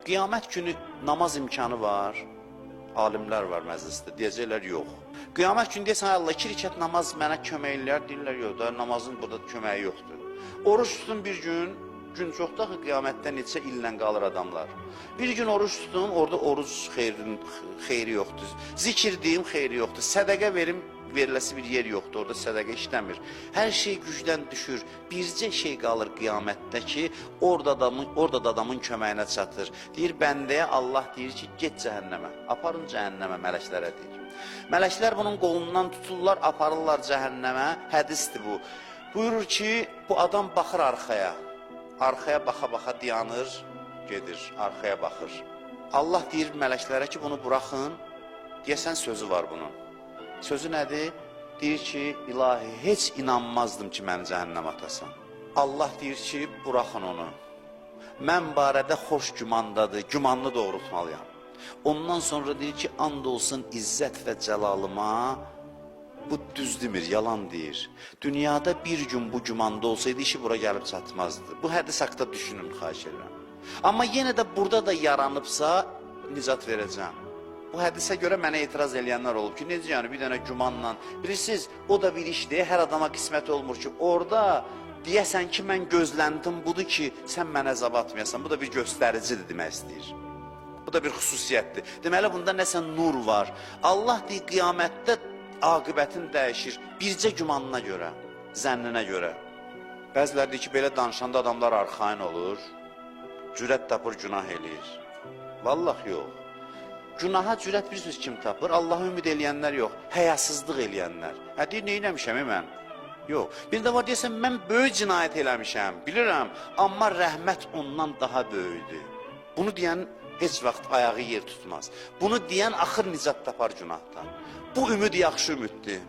Qiyamət günü namaz imkanı var. Alimlər var məclisdə, deyəcəklər yox. Qiyamət günü deyəsən, Allah, 2 rükət namaz mənə kömək eləyər, deyirlər yox da, namazın burada köməyi yoxdur. Oruç tutun bir gün çoxdur axı qiyamətdə neçə illə qalır adamlar. Bir gün oruç tutum, orada oruc xeyri yoxdur. Zikir deyim, xeyri yoxdur. Sədəqə verim, veriləsi bir yer yoxdur, orada sədəqə işləmir. Hər şey gücdən düşür. Bircə şey qalır qiyamətdə ki, orada da adamın köməyinə çatır. Deyir, bəndəyə Allah deyir ki, get cəhənnəmə, aparın cəhənnəmə, mələklərə deyir. Mələklər bunun qolundan tuturlar, aparırlar cəhənnəmə, hədisdir bu. Buyurur ki, bu adam baxır arxaya. Arxaya baxa-baxa dayanır, gedir, arxaya baxır. Allah deyir mələklərə ki, bunu buraxın, deyəsən sözü var bunun. Sözü nədir? Deyir ki, ilahi, heç inanmazdım ki, məni cəhənnəm atasan. Allah deyir ki, buraxın onu. Mən barədə xoş gümandadır, gümanlı doğrultmalıyam. Ondan sonra deyir ki, and olsun izzət və cəlalıma, bu düz demir, yalan deyir. Dünyada bir gün bu gümanda olsaydı, işi bura gəlib çatmazdı. Bu hədis haqda düşünün, xahiş edirəm. Amma yenə də burada da yaranıbsa, nicat verəcəm. Bu hədisə görə mənə etiraz eləyənlər olub ki, necə yəni bir dənə gümanla, bilirsiniz, o da bir işdir, hər adama qismət olmur ki, orada deyəsən ki, mən gözləndim budur ki, sən mənə əzab atmayasan, bu da bir göstəricidir demək istəyir. Bu da bir xüsusiyyətdir. Deməli, bunda nəsə nur var. Allah deyir, qiyamətdə aqibətin dəyişir, bircə gümanına görə, zənninə görə. Bəziləri deyir ki, belə danışanda adamlar arxain olur, cürət tapır, günah eləyir. Vallah yox. Günaha cürət bir söz kim tapır? Allah'a ümid eləyənlər yox, həyasızlıq eləyənlər. Hə, deyir, nə eləmişəm mən? Yox. Bir də var deyəsən, mən böyük cinayət eləmişəm, bilirəm, amma rəhmət ondan daha böyükdür. Bunu deyən heç vaxt ayağı yer tutmaz. Bunu deyən axır nicat tapar günahdan. Bu ümid yaxşı ümiddir.